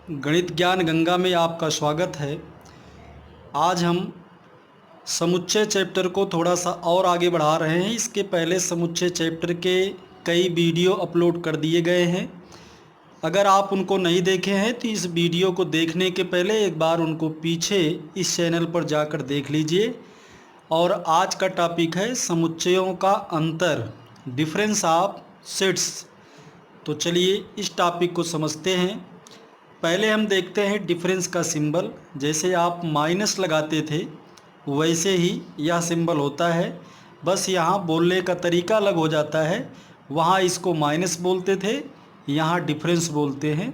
गणित ज्ञान गंगा में आपका स्वागत है। आज हम समुच्चय चैप्टर को थोड़ा सा और आगे बढ़ा रहे हैं। इसके पहले समुच्चय चैप्टर के कई वीडियो अपलोड कर दिए गए हैं। अगर आप उनको नहीं देखे हैं तो इस वीडियो को देखने के पहले एक बार उनको पीछे इस चैनल पर जाकर देख लीजिए। और आज का टॉपिक है समुच्चयों का अंतर, डिफरेंस ऑफ सेट्स। तो चलिए इस टॉपिक को समझते हैं। पहले हम देखते हैं डिफरेंस का सिंबल। जैसे आप माइनस लगाते थे वैसे ही यह सिंबल होता है, बस यहाँ बोलने का तरीका अलग हो जाता है। वहाँ इसको माइनस बोलते थे, यहाँ डिफरेंस बोलते हैं।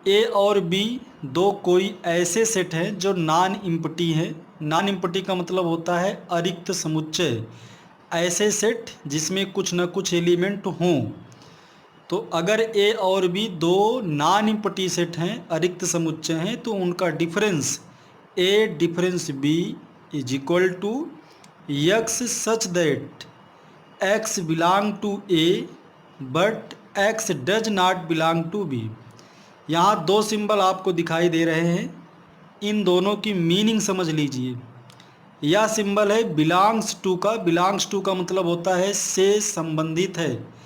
ए और बी दो कोई ऐसे सेट हैं जो नॉन इम्पटी हैं। नॉन इम्पटी का मतलब होता है अरिक्त समुच्चय, ऐसे सेट जिसमें कुछ न कुछ एलिमेंट हों। तो अगर ए और बी दो नॉन इम्पटी सेट हैं, अरिक्त समुच्चय हैं, तो उनका difference A difference B is equal to X such that X belong to A but X does not belong to B. यहाँ दो सिंबल आपको दिखाई दे रहे हैं, इन दोनों की मीनिंग समझ लीजिए। यह सिंबल है बिलोंग्स टू का। बिलोंग्स टू का मतलब होता है से संबंधित है।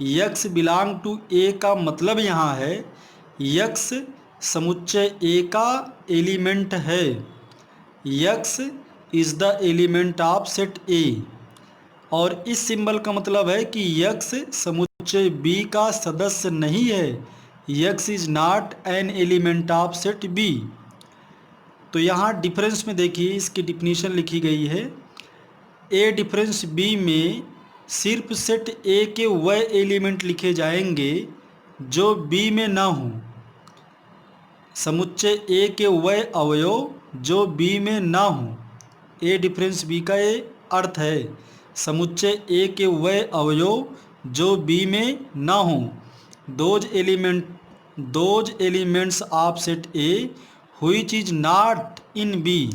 यक्स बिलोंग टू ए का मतलब यहाँ है यक्स समुच्चय ए का एलिमेंट है। X is the element of set ए। और इस सिंबल का मतलब है कि यक्स समुच्चय बी का सदस्य नहीं है। X is not an element of set B. तो यहाँ डिफरेंस में देखिए, इसकी डिफिनीशन लिखी गई है। ए डिफरेंस बी में सिर्फ सेट ए के वह एलिमेंट लिखे जाएंगे जो बी में ना हों। समुच्चय ए के वह अवयव जो बी में ना हों। ए डिफरेंस बी का ये अर्थ है, समुच्चय ए के वह अवयव जो बी में ना हों। Those elements of set A which is not in B.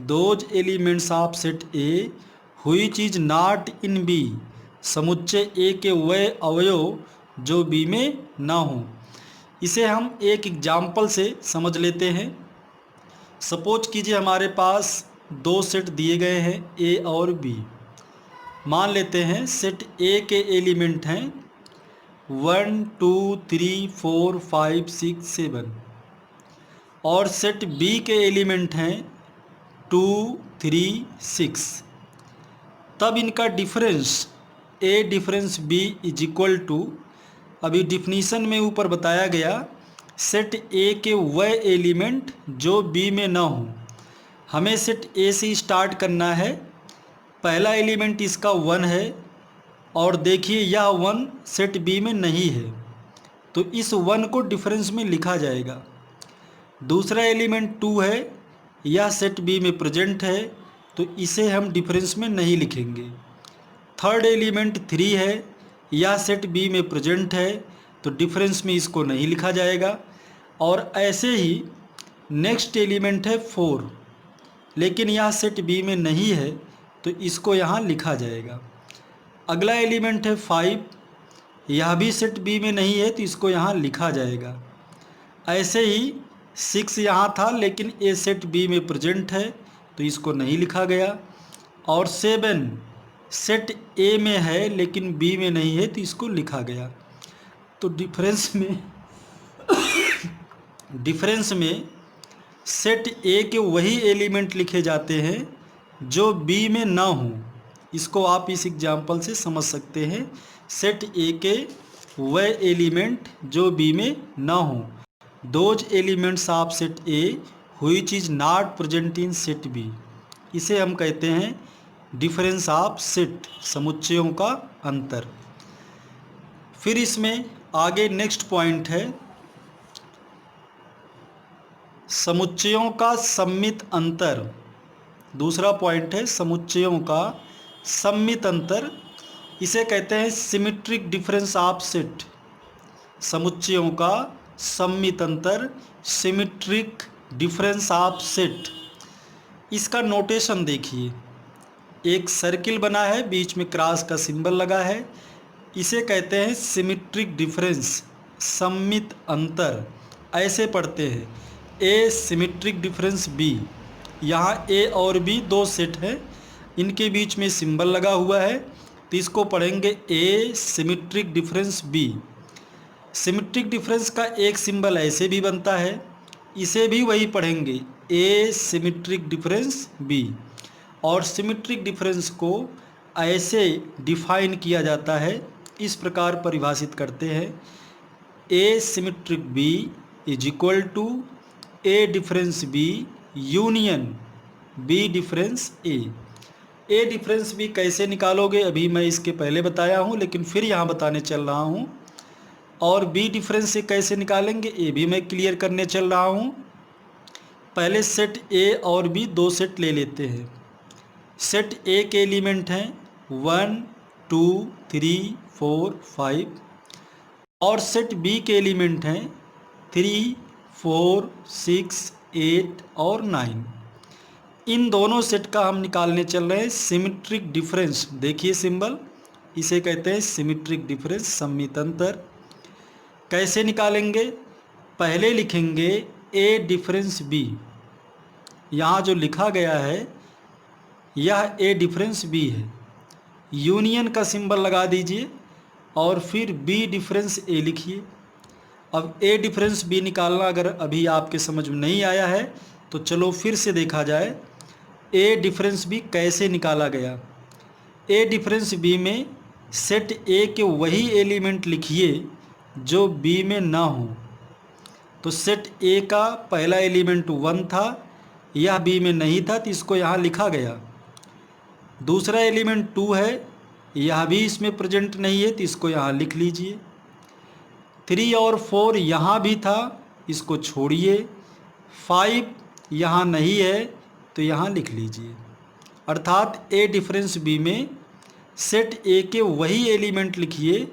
Those elements of set A which is not in B. समुच्चय ए के वह अवयव जो बी में ना हो। इसे हम एक एग्जाम्पल से समझ लेते हैं। सपोज कीजिए हमारे पास दो सेट दिए गए हैं ए और बी। मान लेते हैं सेट ए के एलिमेंट हैं 1 2 3 4 5 6 7 और सेट बी के एलिमेंट हैं 2 3 6। तब इनका difference A difference B is equal to, अभी डिफिनीशन में ऊपर बताया गया, सेट ए के वह एलिमेंट जो बी में ना हो। हमें सेट ए से स्टार्ट करना है। पहला एलिमेंट इसका 1 है और देखिए यह 1 सेट बी में नहीं है, तो इस 1 को डिफरेंस में लिखा जाएगा। दूसरा एलिमेंट 2 है, यह सेट बी में प्रेजेंट है, तो इसे हम डिफरेंस में नहीं लिखेंगे। थर्ड एलिमेंट 3 है, यह सेट बी में प्रेजेंट है, तो डिफरेंस में इसको नहीं लिखा जाएगा। और ऐसे ही नेक्स्ट एलिमेंट है 4, लेकिन यह सेट बी में नहीं है, तो इसको यहाँ लिखा जाएगा। अगला एलिमेंट है 5, यह भी सेट बी में नहीं है, तो इसको यहाँ लिखा जाएगा। ऐसे ही 6 यहाँ था, लेकिन ए सेट बी में प्रेजेंट है, तो इसको नहीं लिखा गया। और 7 सेट ए में है लेकिन बी में नहीं है, तो इसको लिखा गया। तो डिफरेंस में सेट ए के वही एलिमेंट लिखे जाते हैं जो बी में ना हो। इसको आप इस एग्जाम्पल से समझ सकते हैं। सेट ए के वह एलिमेंट जो बी में ना हो। Those elements of set A which is not present in set B. इसे हम कहते हैं डिफरेंस ऑफ सेट, समुच्चयों का अंतर। फिर इसमें आगे नेक्स्ट पॉइंट है समुच्चयों का सम्मित अंतर। दूसरा पॉइंट है समुच्चयों का सम्मित अंतर। इसे कहते हैं सिमेट्रिक डिफरेंस ऑफ सेट। समुच्चयों का सम्मित अंतर, सिमेट्रिक डिफरेंस ऑफ सेट। इसका नोटेशन देखिए, एक सर्किल बना है, बीच में क्रॉस का सिंबल लगा है। इसे कहते हैं सिमेट्रिक डिफरेंस, सम्मित अंतर। ऐसे पढ़ते हैं ए सिमेट्रिक डिफरेंस बी। यहाँ ए और बी दो सेट हैं, इनके बीच में सिंबल लगा हुआ है, तो इसको पढ़ेंगे A symmetric difference B. Symmetric difference का एक सिंबल ऐसे भी बनता है, इसे भी वही पढ़ेंगे ए सिमेट्रिक डिफरेंस बी। और सिमेट्रिक डिफरेंस को ऐसे डिफाइन किया जाता है, इस प्रकार परिभाषित करते हैं A symmetric B is equal to A difference B union B difference A. A difference B कैसे निकालोगे अभी मैं इसके पहले बताया हूँ, लेकिन फिर यहाँ बताने चल रहा हूँ। और बी डिफरेंस से कैसे निकालेंगे ये भी मैं क्लियर करने चल रहा हूँ। पहले सेट ए और बी दो सेट ले लेते हैं। सेट ए के एलिमेंट हैं 1 2 3 4 5 और सेट बी के एलिमेंट हैं 3 4 6 8 और 9। इन दोनों सेट का हम निकालने चल रहे हैं सिमेट्रिक डिफरेंस। देखिए सिंबल, इसे कहते हैं सिमेट्रिक डिफरेंस, सममित अंतर। कैसे निकालेंगे? पहले लिखेंगे ए डिफरेंस बी। यहाँ जो लिखा गया है यह ए डिफरेंस बी है, यूनियन का सिंबल लगा दीजिए और फिर बी डिफरेंस ए लिखिए। अब ए डिफरेंस बी निकालना अगर अभी आपके समझ में नहीं आया है तो चलो फिर से देखा जाए ए डिफरेंस बी कैसे निकाला गया। ए डिफरेंस बी में सेट ए के वही एलिमेंट लिखिए जो बी में ना हो। तो सेट ए का पहला एलिमेंट 1 था, यह बी में नहीं था तो इसको यहाँ लिखा गया। दूसरा एलिमेंट 2 है, यह भी इसमें प्रेजेंट नहीं है तो इसको यहाँ लिख लीजिए। 3 और 4 यहाँ भी था, इसको छोड़िए। 5 यहाँ नहीं है तो यहाँ लिख लीजिए। अर्थात ए डिफरेंस बी में सेट ए के वही एलिमेंट लिखिए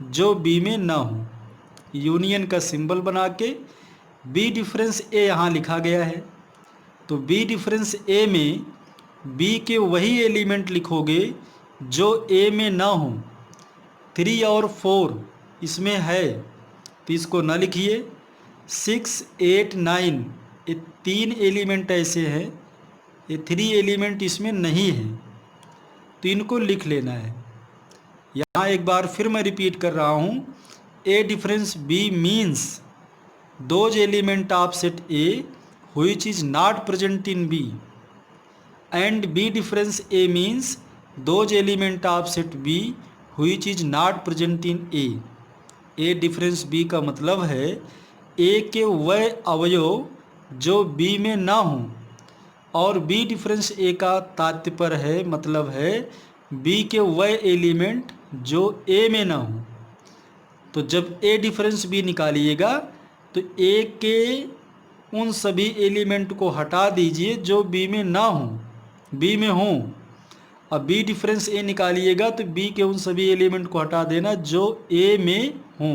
जो बी में ना हो, यूनियन का सिंबल बना के बी डिफरेंस ए यहाँ लिखा गया है। तो बी डिफरेंस ए में बी के वही एलिमेंट लिखोगे जो ए में ना हो। 3 और 4 इसमें है तो इसको न लिखिए। 6 8 9 ये 3 एलिमेंट ऐसे हैं, ये 3 एलिमेंट इसमें नहीं है तो इनको लिख लेना है। यहाँ एक बार फिर मैं रिपीट कर रहा हूँ, A difference B means those element of set A which is not present in B, and B difference A means those element of set B which is not present in A। A difference B का मतलब है A के वह अवयव जो B में ना हो, और B difference A का तात्पर्य है मतलब है B के वह एलिमेंट जो A में ना हो। तो जब A डिफरेंस B निकालिएगा तो A के उन सभी एलिमेंट को हटा दीजिए जो बी में ना हो, बी में हो। अब बी डिफरेंस ए निकालिएगा तो बी के उन सभी एलिमेंट को हटा देना जो ए में हो।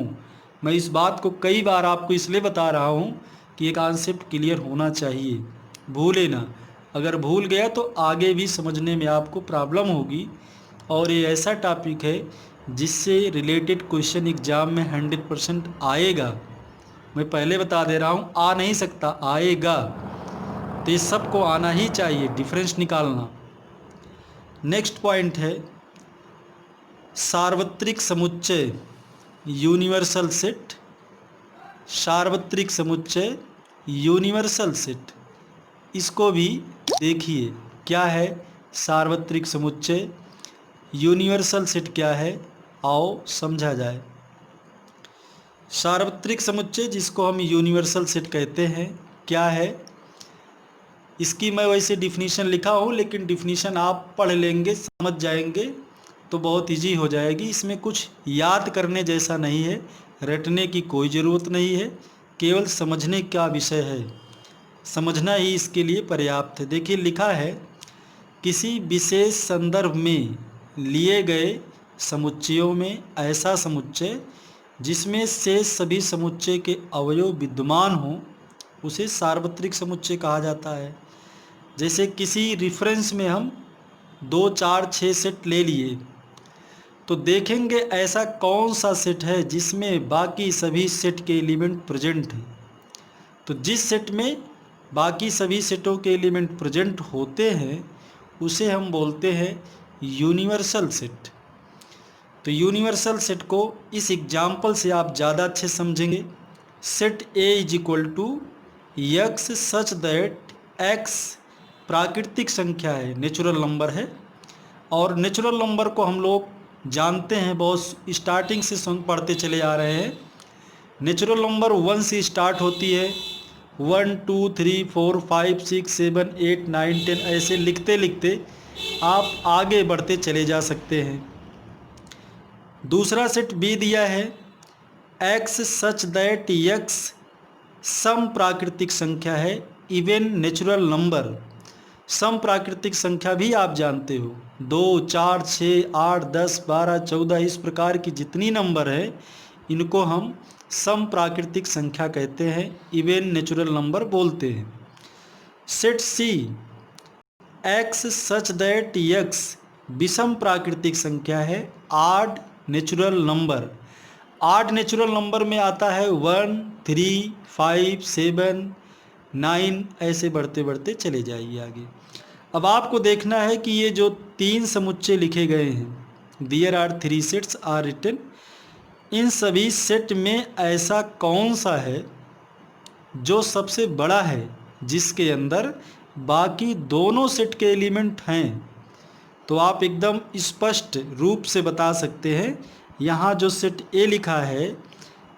मैं इस बात को कई बार आपको इसलिए बता रहा हूँ कि ये कॉन्सेप्ट क्लियर होना चाहिए, भूले ना। अगर भूल गया तो आगे भी समझने में आपको प्रॉब्लम होगी। और ये ऐसा टॉपिक है जिससे रिलेटेड क्वेश्चन एग्ज़ाम में 100% आएगा। मैं पहले बता दे रहा हूँ, आ नहीं सकता, आएगा। तो ये सबको आना ही चाहिए डिफरेंस निकालना। नेक्स्ट पॉइंट है सार्वत्रिक समुच्चय यूनिवर्सल सेट। सार्वत्रिक समुच्चय यूनिवर्सल सेट, इसको भी देखिए क्या है सार्वत्रिक समुच्चय, यूनिवर्सल सेट क्या है, आओ समझा जाए। सार्वत्रिक समुच्चय जिसको हम यूनिवर्सल सेट कहते हैं क्या है, इसकी मैं वैसे डिफिनीशन लिखा हूँ, लेकिन डिफिनीशन आप पढ़ लेंगे समझ जाएंगे तो बहुत इजी हो जाएगी। इसमें कुछ याद करने जैसा नहीं है, रटने की कोई ज़रूरत नहीं है, केवल समझने का विषय है, समझना ही इसके लिए पर्याप्त है। देखिए लिखा है किसी विशेष संदर्भ में लिए गए समुच्चयों में ऐसा समुच्चय जिसमें शेष सभी समुच्चय के अवयव विद्यमान हों उसे सार्वत्रिक समुच्चय कहा जाता है। जैसे किसी रेफरेंस में हम 2 4 6 सेट ले लिए तो देखेंगे ऐसा कौन सा सेट है जिसमें बाकी सभी सेट के एलिमेंट प्रेजेंट हैं। तो जिस सेट में बाकी सभी सेटों के एलिमेंट प्रेजेंट होते हैं उसे हम बोलते हैं यूनिवर्सल सेट। तो यूनिवर्सल सेट को इस एग्जाम्पल से आप ज़्यादा अच्छे समझेंगे। Set A is equal to X such that X प्राकृतिक संख्या है, नेचुरल नंबर है। और नेचुरल नंबर को हम लोग जानते हैं, बहुत स्टार्टिंग से पढ़ते चले आ रहे हैं। नेचुरल नंबर 1 से स्टार्ट होती है, 1 2 3 4 5 6 7 8 9 10 ऐसे लिखते लिखते आप आगे बढ़ते चले जा सकते हैं। दूसरा सेट बी दिया है, एक्स सच दैट एक्स सम प्राकृतिक संख्या है, इवन नेचुरल नंबर। सम प्राकृतिक संख्या भी आप जानते हो, 2 4 6 8 10 12 14 इस प्रकार की जितनी नंबर है इनको हम सम प्राकृतिक संख्या कहते हैं, इवन नेचुरल नंबर बोलते हैं। Set C, X such that X विषम प्राकृतिक संख्या है, odd natural number. Odd natural number में आता है 1 3 5 7 9 ऐसे बढ़ते बढ़ते चले जाइए आगे। अब आपको देखना है कि ये जो 3 समुच्चय लिखे गए हैं, there are 3 sets are written, इन सभी सेट में ऐसा कौन सा है जो सबसे बड़ा है, जिसके अंदर बाकी दोनों सेट के एलिमेंट हैं। तो आप एकदम स्पष्ट रूप से बता सकते हैं, यहाँ जो सेट ए लिखा है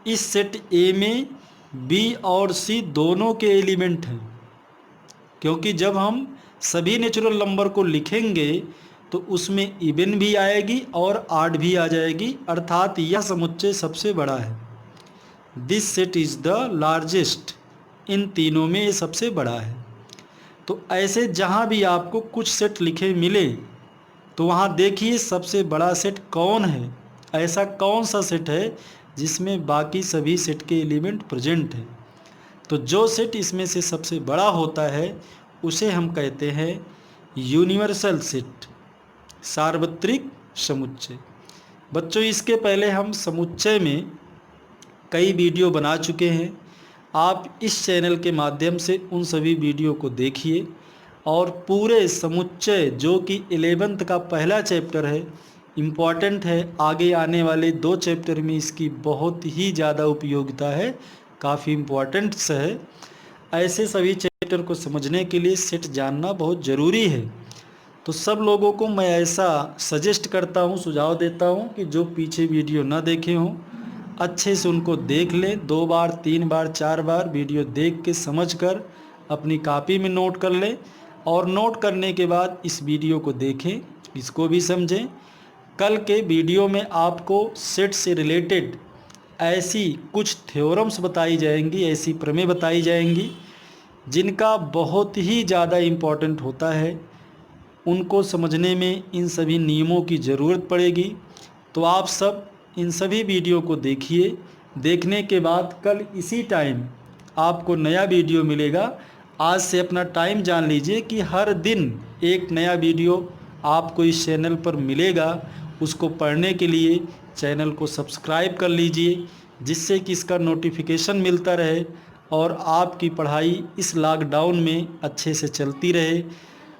इस सेट ए में बी और सी दोनों के एलिमेंट हैं, क्योंकि जब हम सभी नेचुरल नंबर को लिखेंगे तो उसमें इवन भी आएगी और आड भी आ जाएगी, अर्थात यह समुच्चय सबसे बड़ा है। This set is the largest, इन तीनों में ये सबसे बड़ा है। तो ऐसे जहाँ भी आपको कुछ सेट लिखे मिले तो वहाँ देखिए सबसे बड़ा सेट कौन है, ऐसा कौन सा सेट है जिसमें बाकी सभी सेट के एलिमेंट प्रेजेंट हैं। तो जो सेट इसमें से सबसे बड़ा होता है उसे हम कहते हैं यूनिवर्सल सेट, सार्वत्रिक समुच्चय। बच्चों इसके पहले हम समुच्चय में कई वीडियो बना चुके हैं, आप इस चैनल के माध्यम से उन सभी वीडियो को देखिए और पूरे समुच्चय जो कि 11th का पहला चैप्टर है, इम्पॉर्टेंट है, आगे आने वाले 2 चैप्टर में इसकी बहुत ही ज़्यादा उपयोगिता है, काफ़ी इम्पॉर्टेंट है। ऐसे सभी चैप्टर को समझने के लिए सेट जानना बहुत ज़रूरी है। तो सब लोगों को मैं ऐसा सजेस्ट करता हूँ, सुझाव देता हूँ कि जो पीछे वीडियो ना देखे हों अच्छे से उनको देख लें, 2 बार 3 बार 4 बार वीडियो देख के समझ कर अपनी कॉपी में नोट कर लें और नोट करने के बाद इस वीडियो को देखें, इसको भी समझें। कल के वीडियो में आपको सेट से रिलेटेड ऐसी कुछ थ्योरम्स बताई जाएंगी, ऐसी प्रमेय बताई जाएंगी जिनका बहुत ही ज़्यादा इम्पोर्टेंट होता है, उनको समझने में इन सभी नियमों की ज़रूरत पड़ेगी। तो आप सब इन सभी वीडियो को देखिए, देखने के बाद कल इसी टाइम आपको नया वीडियो मिलेगा। आज से अपना टाइम जान लीजिए कि हर दिन एक नया वीडियो आपको इस चैनल पर मिलेगा। उसको पढ़ने के लिए चैनल को सब्सक्राइब कर लीजिए, जिससे कि इसका नोटिफिकेशन मिलता रहे और आपकी पढ़ाई इस लॉकडाउन में अच्छे से चलती रहे।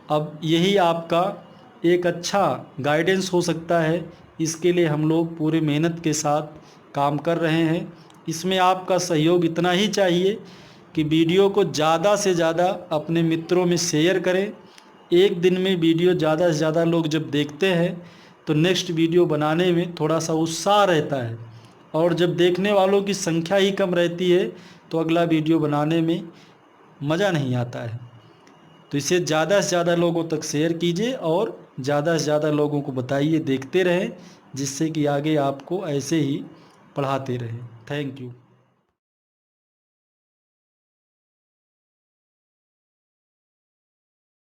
अब यही आपका एक अच्छा गाइडेंस हो सकता है, इसके लिए हम लोग पूरे मेहनत के साथ काम कर रहे हैं। इसमें आपका सहयोग इतना ही चाहिए कि वीडियो को ज़्यादा से ज़्यादा अपने मित्रों में शेयर करें। एक दिन में वीडियो ज़्यादा से ज़्यादा लोग जब देखते हैं तो नेक्स्ट वीडियो बनाने में थोड़ा सा उत्साह रहता है, और जब देखने वालों की संख्या ही कम रहती है तो अगला वीडियो बनाने में मज़ा नहीं आता है। तो इसे ज़्यादा से ज़्यादा लोगों तक शेयर कीजिए और ज़्यादा से ज़्यादा लोगों को बताइए, देखते रहें, जिससे कि आगे आपको ऐसे ही पढ़ाते रहें। Thank you.